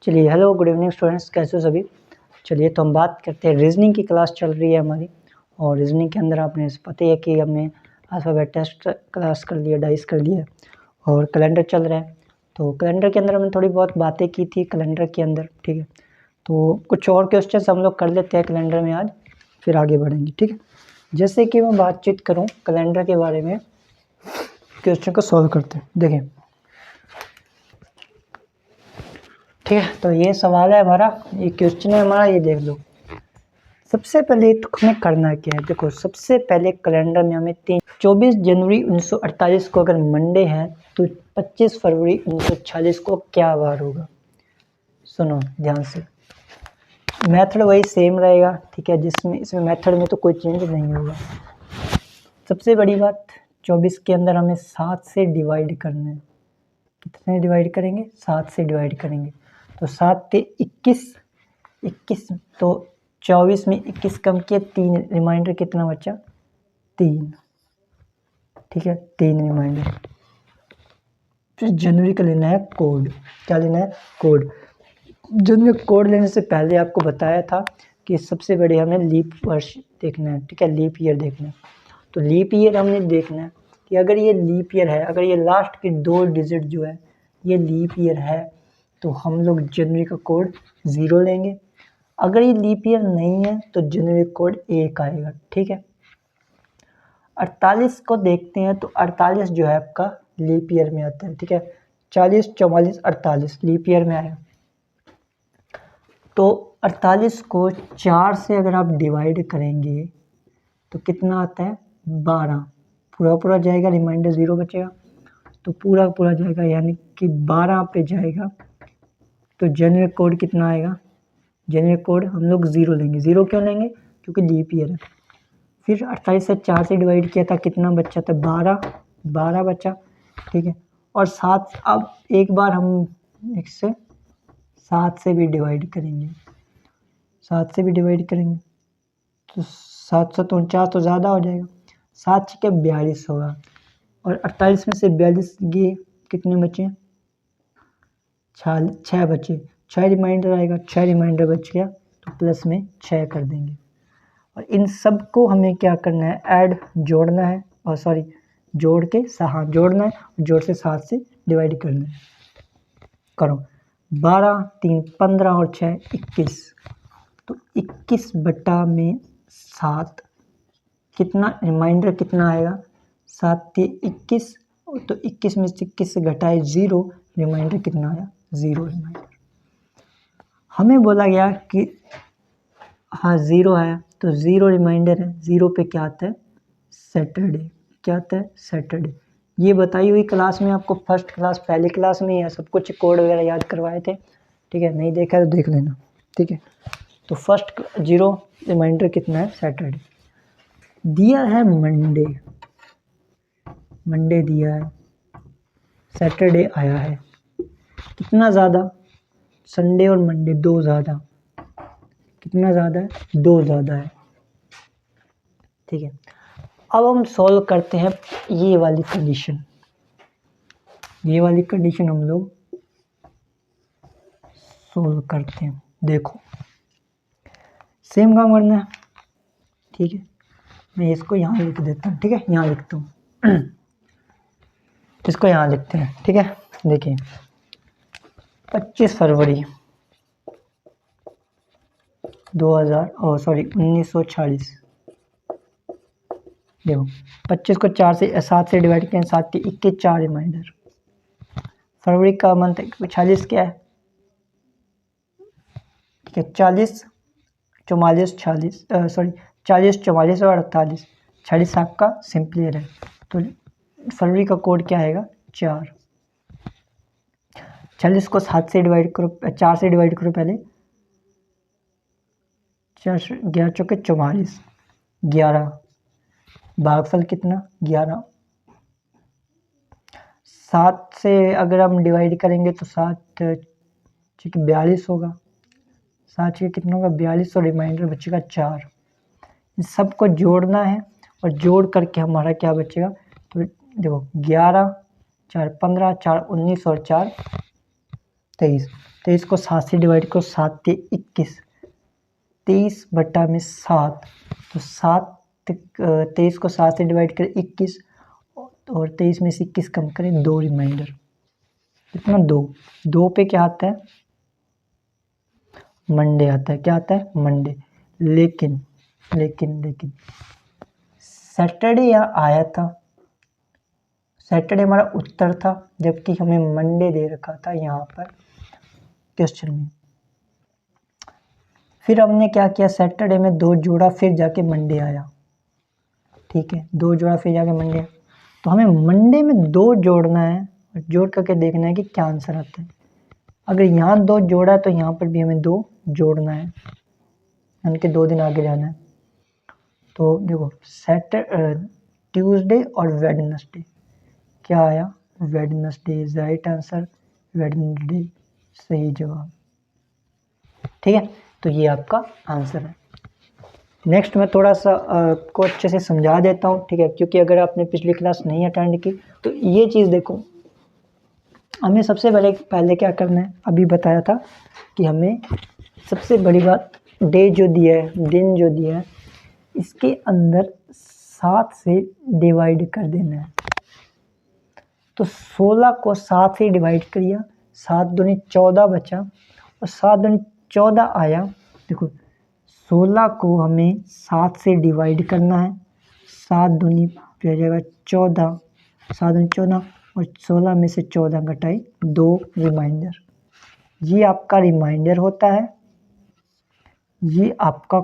चलिए hello good evening students, कैसे हो सभी। चलिए तो हम बात करते हैं, रीजनिंग की क्लास चल रही है हमारी। और रीजनिंग के अंदर आपने पता ही है कि हमने अल्फ़ाबेट टेस्ट क्लास कर लिया, डाइस कर लिया और कैलेंडर चल रहा है। तो कैलेंडर के अंदर हमने थोड़ी बहुत बातें की थी कैलेंडर के अंदर, ठीक है। तो कुछ और क्वेश्चन हम लोग कर लेते हैं कैलेंडर में आज, फिर आगे बढ़ेंगे, ठीक है। जैसे कि मैं बातचीत करूँ कैलेंडर के बारे में, क्वेश्चन को सॉल्व करते हैं। देखें, ठीक है। तो ये सवाल है हमारा, ये क्वेश्चन है हमारा, ये देख लो। सबसे पहले तो हमें करना क्या है, देखो सबसे पहले कैलेंडर में हमें 24 जनवरी 1948 को अगर मंडे है तो 25 फरवरी 1946 को क्या वार होगा। सुनो ध्यान से, मेथड वही सेम रहेगा, ठीक है। जिसमें इसमें मेथड में तो कोई चेंज नहीं होगा। सबसे बड़ी बात, 24 के अंदर हमें 7 से डिवाइड करना है। कितने डिवाइड करेंगे? 7 से डिवाइड करेंगे। तो 7 से 21 तो 24 में 21 कम किया 3, रिमाइंडर कितना बचा? 3, ठीक है, 3 रिमाइंडर। फिर जनवरी का लेना है कोड। क्या लेना है? कोड। जनवरी कोड लेने से पहले आपको बताया था कि सबसे बड़े हमें लीप वर्ष देखना है, ठीक है, लीप ईयर देखना है। तो लीप ईयर हमने देखना है कि अगर ये लीप ईयर है, अगर ये लास्ट के 2 डिजिट जो है ये लीप ईयर है, तो हम लोग जनवरी का कोड 0 लेंगे। अगर ये लीप ईयर नहीं है तो जनवरी कोड 1 आएगा, ठीक है। 48 को देखते हैं तो 48 जो है आपका लीप ईयर में आता है, ठीक है। 40, 44, 48 लीप ईयर में आएगा। तो 48 को 4 से अगर आप डिवाइड करेंगे तो कितना आता है? 12। पूरा जाएगा, रिमाइंडर 0 बचेगा, तो पूरा जाएगा, यानी कि 12 पे जाएगा। तो जनवरी कोड कितना आएगा? जनवरी कोड हम लोग 0 लेंगे। 0 क्यों लेंगे? क्योंकि लीप ईयर है। फिर 28 से 4 से डिवाइड किया था, कितना बचा था? 12 बचा, ठीक है। और 7, अब एक बार हम इससे 7 से भी डिवाइड करेंगे। 7 से भी डिवाइड करेंगे तो 749 तो ज़्यादा हो जाएगा। 7 के 42 होगा। और 48 में से 42 गए, कितने बचे? 6 बचे। 6 रिमाइंडर आएगा, 6 रिमाइंडर बच गया तो प्लस में 6 कर देंगे। और इन सब को हमें क्या करना है? ऐड, जोड़ना है, और सॉरी जोड़ के हाँ जोड़ना है, जोड़ से 7 से डिवाइड करना है। करो, 12, 3, 15 और 6, 21। तो 21 बटा में 7, कितना रिमाइंडर कितना आएगा? 7 से 21, तो 21 में से 21 से घटाए 0, रिमाइंडर कितना आया? 0 रिमाइंडर। हमें बोला गया कि हाँ 0 आया, तो 0 रिमाइंडर है। 0 पे क्या आता है? सैटरडे। क्या आता है? सैटरडे। ये बताई हुई क्लास में आपको फर्स्ट क्लास, पहली क्लास में है, सब कुछ कोड वगैरह याद करवाए थे, ठीक है। नहीं देखा तो देख लेना, ठीक है। तो फर्स्ट 0 रिमाइंडर कितना है? सैटरडे। दिया है मंडे दिया है, सैटरडे आया है। कितना ज़्यादा? संडे और मंडे 2 ज़्यादा। कितना ज़्यादा है? 2 ज़्यादा है, ठीक है। अब हम सॉल्व करते हैं ये वाली कंडीशन। ये वाली कंडीशन हम लोग सॉल्व करते हैं। देखो सेम काम करना है, ठीक है। मैं इसको यहाँ लिख देता हूँ, ठीक है, यहाँ लिखता हूँ। इसको यहाँ लिखते हैं, ठीक है। देखिए 25 फरवरी 1946। देखो 25 को 7 से डिवाइड किया, 7 के 21, 4 रिमाइंडर। फरवरी का मंथ 46 क्या है? ठीक है, 40, 44, 46, सॉरी 40, 44 और 48। 46 आपका सिंपलियर है, तो फरवरी का कोड क्या आएगा? 4। 40 को 7 से डिवाइड करो, 4 से डिवाइड करो पहले। 11 चौके 44, 11। भागफल कितना? 11। 7 से अगर हम डिवाइड करेंगे तो 7 ठीक 42 होगा। 7 के कितना होगा? 42, और रिमाइंडर बचेगा 4। इन सबको जोड़ना है, और जोड़ करके हमारा क्या बचेगा? तो देखो 11, 4 15, 4 19 और 4 23। 23 को 7 से डिवाइड करो, 7 के 21, 23/7। तो 23 को 7 से डिवाइड करें 21, और 23 में से 21 कम करें, 2 रिमाइंडर, कितना 2 पे क्या आता है, मंडे आता है। क्या आता है, मंडे। लेकिन सैटरडे यहाँ आया था, सैटरडे हमारा उत्तर था, जबकि हमें मंडे दे रखा था यहाँ पर क्वेश्चन में। फिर हमने क्या किया, सैटरडे में 2 जोड़ा, फिर जाके मंडे आया। ठीक है, 2 जोड़ा फिर जाके मंडे आया। तो हमें मंडे में 2 जोड़ना है और जोड़ करके देखना है कि क्या आंसर आता है। अगर यहाँ 2 जोड़ा तो यहाँ पर भी हमें 2 जोड़ना है, यानी कि 2 दिन आगे जाना है। तो देखो ट्यूसडे और वेडनेसडे, क्या आया, Wednesday is right answer, Wednesday सही जवाब। ठीक है, तो ये आपका आंसर है। नेक्स्ट मैं थोड़ा सा आपको अच्छे से समझा देता हूँ, ठीक है, क्योंकि अगर आपने पिछली क्लास नहीं अटेंड की तो ये चीज़ देखो, हमें सबसे पहले क्या करना है, अभी बताया था कि हमें सबसे बड़ी बात, डे जो दिया है, दिन जो दिया है, इसके अंदर 7 से डिवाइड कर देना है। तो 16 को 7 से डिवाइड करिए, 7 दूनी 14 बचा, और 7 दूनी 14 आया। देखो 16 को हमें 7 से डिवाइड करना है, 7 दूनी हो जाएगा 14, 7 दूनी 14, और 16 में से 14 घटाई 2 रिमाइंडर। ये आपका रिमाइंडर होता है, ये आपका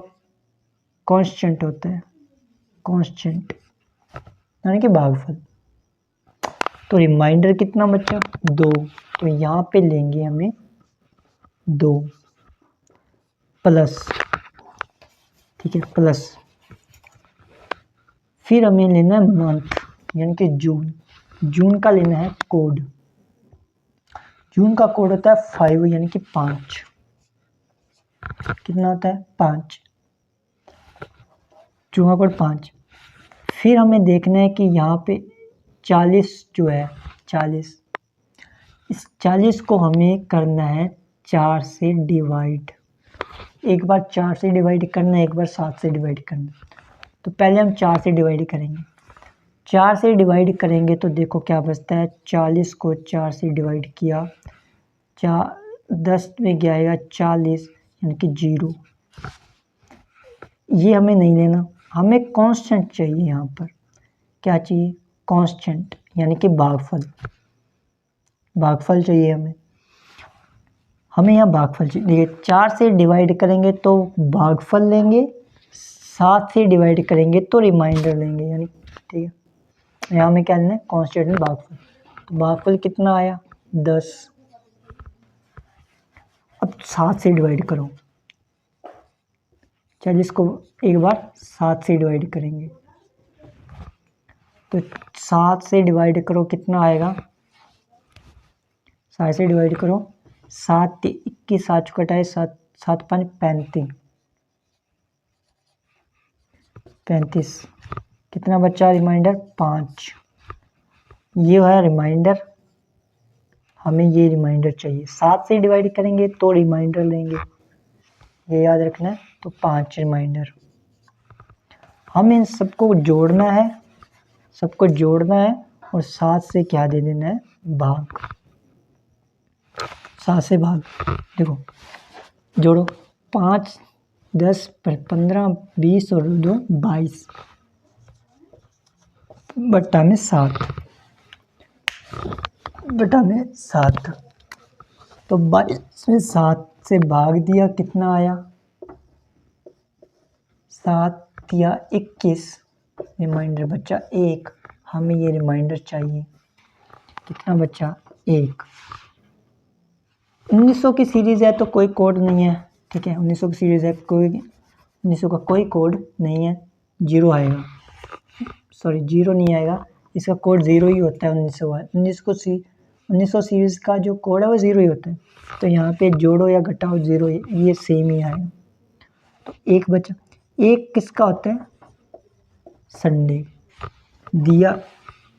कांस्टेंट होता है, कांस्टेंट यानी कि भागफल। तो रिमाइंडर कितना बचा, 2, तो यहाँ पे लेंगे हमें 2 प्लस, ठीक है, प्लस। फिर हमें लेना है मंथ, यानी कि जून का लेना है कोड। जून का कोड होता है 5, यानी कि 5। कितना होता है, 5, जून का कोड 5। फिर हमें देखना है कि यहाँ पे 40 जो है, 40, इस 40 को हमें करना है 4 से डिवाइड। एक बार 4 से डिवाइड करना है, एक बार 7 से डिवाइड करना। तो पहले हम 4 से डिवाइड करेंगे। 4 से डिवाइड करेंगे तो देखो क्या बचता है, 40 को 4 से डिवाइड किया, 10 में क्या आएगा, 40, यानी कि 0। ये हमें नहीं लेना, हमें कांस्टेंट चाहिए। यहाँ पर क्या चाहिए, कांस्टेंट, यानी कि भागफल चाहिए हमें यहाँ भागफल चाहिए। देखिए 4 से डिवाइड करेंगे तो भागफल लेंगे, 7 से डिवाइड करेंगे तो रिमाइंडर लेंगे, यानी ठीक है, यहाँ हमें क्या लेना है, कांस्टेंट में भागफल। तो भागफल कितना आया, 10। अब 7 से डिवाइड करो, 40 को एक बार 7 से डिवाइड करेंगे, तो 7 से डिवाइड करो, कितना आएगा, 7 से डिवाइड करो, 7 21, 7 कटाए 7, 7 5 35, कितना बचा रिमाइंडर, 5। ये है रिमाइंडर, हमें ये रिमाइंडर चाहिए। 7 से डिवाइड करेंगे तो रिमाइंडर लेंगे, ये याद रखना है। तो 5 रिमाइंडर, हमें इन सबको जोड़ना है, और 7 से क्या दे देना है, भाग, 7 से भाग। देखो जोड़ो, 5 10 15 20 और 2 22 बट्टा में 7, तो 22 में 7 से भाग दिया, कितना आया, 7 या 21, रिमाइंडर बचा 1। हमें ये रिमाइंडर चाहिए, कितना बचा, 1। 1900 की सीरीज़ है तो कोई कोड नहीं है, ठीक है, 1900 की सीरीज़ है, 1900 का कोई कोड नहीं है, 0 आएगा, सॉरी 0 नहीं आएगा, इसका कोड 0 ही होता है। 1900 सीरीज़ का जो कोड है वो 0 ही होता है। तो यहाँ पे जोड़ो या घटाओ 0, ये सेम ही आएगा। तो 1 बचा, 1 किसका होता है, संडे दिया,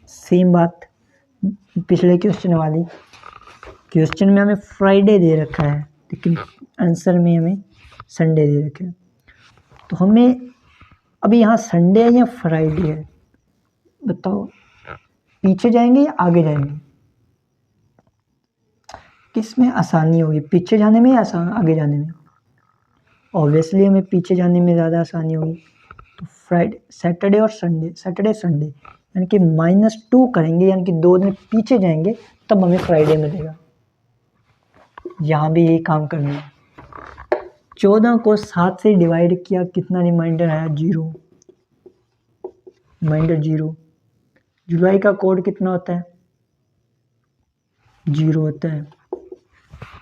सेम बात पिछले क्वेश्चन वाली, क्वेश्चन में हमें फ्राइडे दे रखा है लेकिन आंसर में हमें संडे दे रखा है। तो हमें अभी यहाँ संडे है या फ्राइडे है बताओ, पीछे जाएंगे या आगे जाएंगे? किस में आसानी होगी, पीछे जाने में या आगे जाने में? ऑब्वियसली हमें पीछे जाने में ज़्यादा आसानी होगी। तो फ्राइडे, सैटरडे और संडे, सैटरडे संडे यानी कि -2 करेंगे, यानी कि 2 दिन पीछे जाएंगे तब हमें फ्राइडे मिलेगा। यहाँ भी यही काम करना है। 14 को 7 से डिवाइड किया, कितना रिमाइंडर आया? 0, रिमाइंडर 0। जुलाई का कोड कितना होता है? 0 होता है।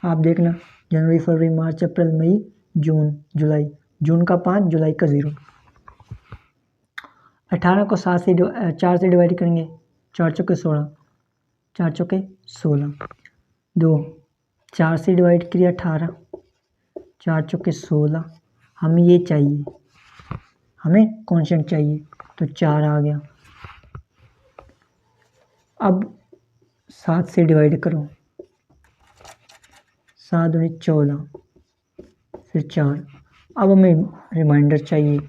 आप देखना, जनवरी, फरवरी, मार्च, अप्रैल, मई, जून, जुलाई, जून का 5, जुलाई का 0। 18 को 4 से डिवाइड करेंगे, 4 चौके 16, 4 चौके 16, 2, 4 से डिवाइड करिए 18, 4 चौके 16। हमें ये चाहिए, हमें कांस्टेंट चाहिए, तो 4 आ गया। अब 7 से डिवाइड करो, 7 दूनी 14, फिर 4। अब हमें रिमाइंडर चाहिए,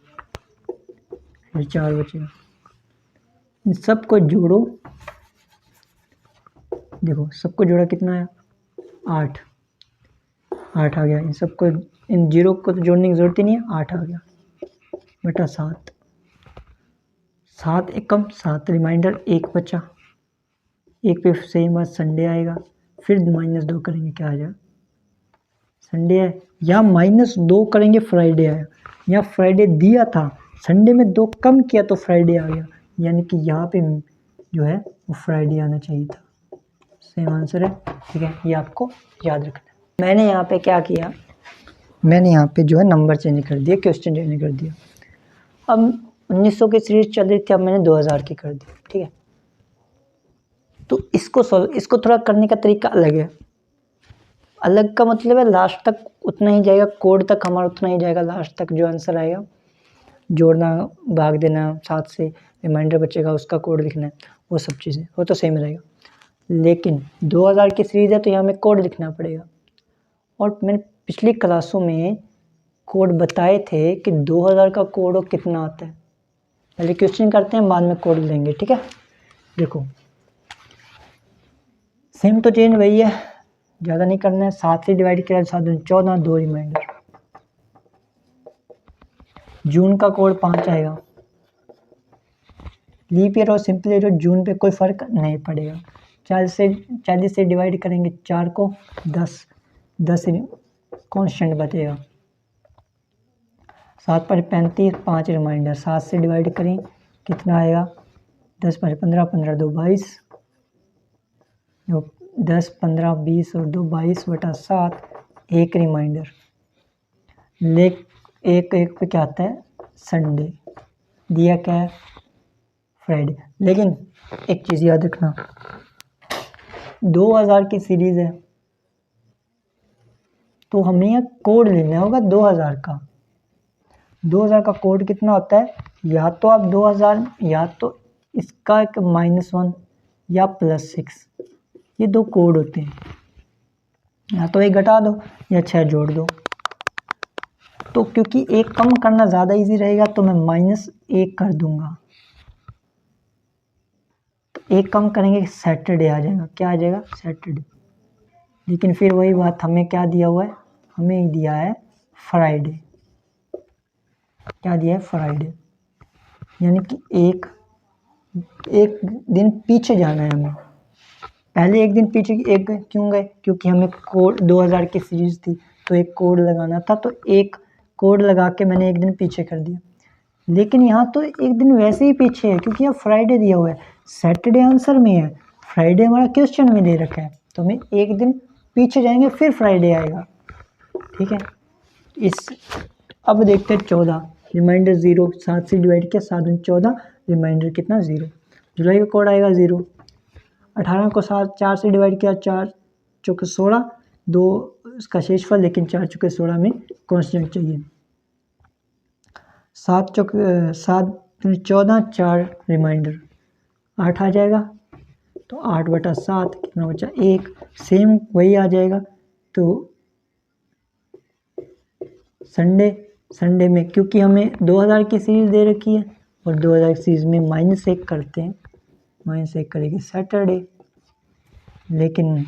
फिर 4 बचेगा। इन सबको जोड़ो, देखो सबको जोड़ा कितना आया? 8 आ गया। इन सबको, इन 0 को तो जोड़ने की जरूरत ही नहीं है, 8 आ गया बटा 7। 7 एकम 7, रिमाइंडर 1 बचा। 1 पे सेम बात संडे आएगा, फिर -2 करेंगे, क्या आ जाएगा? संडे है। या -2 करेंगे, फ्राइडे आया। या फ्राइडे दिया था, संडे में 2 कम किया तो फ्राइडे आ गया, यानी कि यहाँ पे जो है वो फ्राइडे आना चाहिए था। सेम आंसर है, ठीक है, ये आपको याद रखना है। मैंने यहाँ पे क्या किया, मैंने यहाँ पे जो है नंबर चेंज कर दिया, क्वेश्चन चेंज कर दिया। अब 1900 की सीरीज चल रही थी, अब मैंने 2000 की कर दी, ठीक है। तो इसको थोड़ा करने का तरीका अलग है। अलग का मतलब है लास्ट तक उतना ही जाएगा, कोड तक हमारा उतना ही जाएगा, लास्ट तक जो आंसर आएगा, जोड़ना, भाग देना, 7 से रिमाइंडर बचेगा, उसका कोड लिखना है, वो सब चीज़ें वो तो सेम रहेगा। लेकिन 2000 की सीरीज है तो यहाँ हमें कोड लिखना पड़ेगा। और मैंने पिछली क्लासों में कोड बताए थे कि 2000 का कोड कितना आता है। पहले क्वेश्चन करते हैं, बाद में कोड लेंगे, ठीक है। देखो सेम तो चेंज वही है, ज़्यादा नहीं करना है। 7 से डिवाइड किया, 7 14, 2 रिमाइंडर। जून का कोड 5 आएगा। लीप ईयर और सिंपल ईयर जून पे कोई फ़र्क नहीं पड़ेगा। 40 से डिवाइड करेंगे 4 को, 10 कांस्टेंट बचेगा। 7 पर 35, 5 रिमाइंडर। 7 से डिवाइड करें कितना आएगा? 10 पर 15, 15 2 22, 10 15 20 और 2 22 बटा 7, 1 रिमाइंडर। एक पे क्या आता है? संडे। दिया क्या है? फ्राइडे। लेकिन एक चीज़ याद रखना, 2000 की सीरीज है तो हमें यह कोड लेना होगा 2000 का। 2000 का कोड कितना होता है? या तो आप 2000, या तो इसका एक -1 या +6, ये 2 कोड होते हैं। या तो एक घटा दो या 6 जोड़ दो। तो क्योंकि एक कम करना ज़्यादा इजी रहेगा तो मैं -1 कर दूंगा। तो एक कम करेंगे, सैटरडे आ जाएगा। क्या आ जाएगा? सैटरडे। लेकिन फिर वही बात, हमें क्या दिया हुआ है? हमें दिया है फ्राइडे। क्या दिया है? फ्राइडे। यानी कि एक दिन पीछे जाना है हमें। पहले एक दिन पीछे एक क्यों गए? क्योंकि हमें कोड 2000 की सीरीज थी तो एक कोड लगाना था, तो एक कोड लगा के मैंने एक दिन पीछे कर दिया। लेकिन यहाँ तो एक दिन वैसे ही पीछे है क्योंकि यहाँ फ्राइडे दिया हुआ है, सैटरडे आंसर में है, फ्राइडे हमारा क्वेश्चन में दे रखा है, तो हमें एक दिन पीछे जाएंगे फिर फ्राइडे आएगा, ठीक है। अब देखते हैं 14, रिमाइंडर 0। 7 से डिवाइड किया, 7 14, रिमाइंडर कितना? 0। जुलाई का कोड आएगा 0। 18 को 4 से डिवाइड किया, 4 चौके 16, 2 इसका शेषफल, लेकिन 4 चौके 16 में कांस्टेंट चाहिए। 7 14, 4 रिमाइंडर, 8 आ जाएगा। तो 8/7 कितना बचा 1, सेम वही आ जाएगा। तो संडे में क्योंकि हमें 2000 की सीरीज़ दे रखी है और 2000 की सीरीज़ में -1 करते हैं, -1 करेंगे सैटरडे। लेकिन